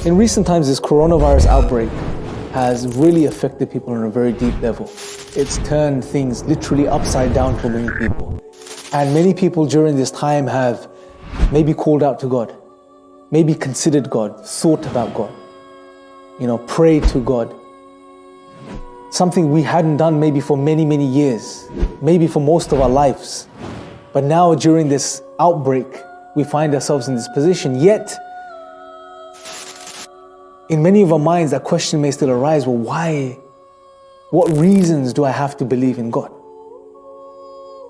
In recent times, this coronavirus outbreak has really affected people on a very deep level. It's turned things literally upside down for many people. And many people during this time have maybe called out to God, maybe considered God, thought about God, prayed to God. Something we hadn't done maybe for many, many years, maybe for most of our lives. But now during this outbreak, we find ourselves in this position. Yet, in many of our minds, that question may still arise, well, why? What reasons do I have to believe in God?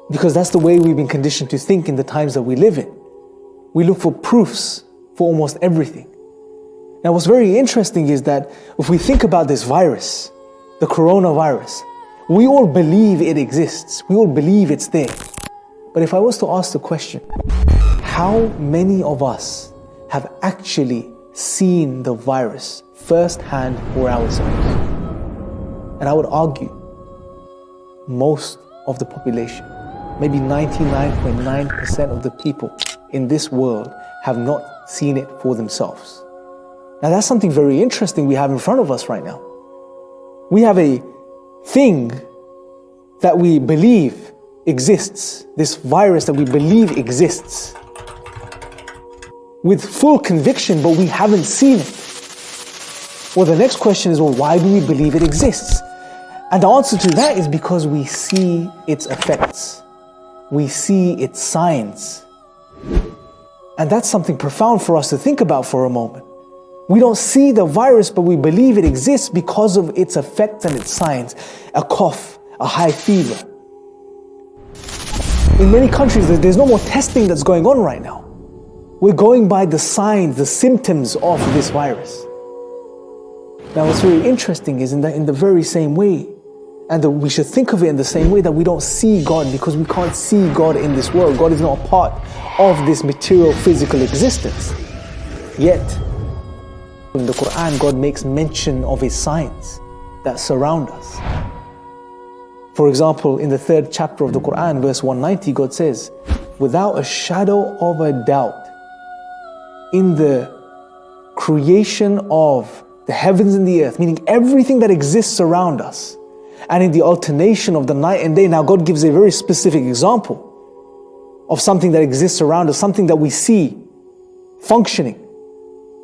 Because that's the way we've been conditioned to think in the times that we live in. We look for proofs for almost everything. Now, what's very interesting is that if we think about this virus, the coronavirus, we all believe it exists. We all believe it's there. But if I was to ask the question, how many of us have actually seen the virus firsthand for ourselves? And I would argue most of the population, maybe 99.9% of the people in this world have not seen it for themselves. Now that's something very interesting we have in front of us right now. We have a thing that we believe exists, this virus that we believe exists, with full conviction, but we haven't seen it. Well, the next question is, well, why do we believe it exists? And the answer to that is because we see its effects. We see its signs. And that's something profound for us to think about for a moment. We don't see the virus, but we believe it exists because of its effects and its signs. A cough, a high fever. In many countries, there's no more testing that's going on right now. We're going by the signs, the symptoms of this virus. Now, what's very interesting is in the very same way, and we should think of it in the same way, that we don't see God because we can't see God in this world. God is not a part of this material, physical existence. Yet, in the Quran, God makes mention of His signs that surround us. For example, in the 3rd chapter of the Quran, verse 190, God says, without a shadow of a doubt, in the creation of the heavens and the earth, meaning everything that exists around us, and in the alternation of the night and day. Now God gives a very specific example of something that exists around us, something that we see functioning.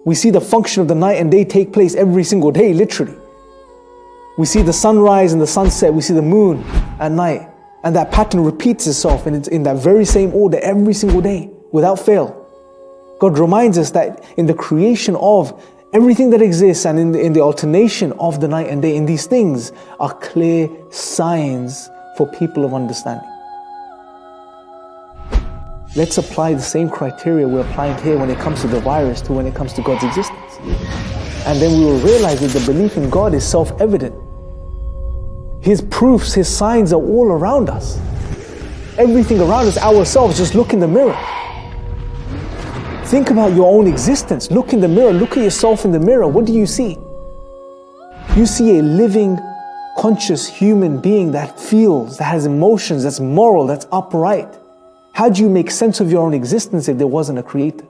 We see the function of the night and day take place every single day, literally. We see the sunrise and the sunset, we see the moon at night, and that pattern repeats itself, and it's in that very same order every single day, without fail. God reminds us that in the creation of everything that exists and in the alternation of the night and day, in these things are clear signs for people of understanding. Let's apply the same criteria we're applying here when it comes to the virus to when it comes to God's existence. And then we will realize that the belief in God is self-evident. His proofs, His signs are all around us. Everything around us, ourselves, just look in the mirror. Think about your own existence. Look in the mirror. Look at yourself in the mirror. What do you see? You see a living, conscious human being that feels, that has emotions, that's moral, that's upright. How do you make sense of your own existence if there wasn't a creator?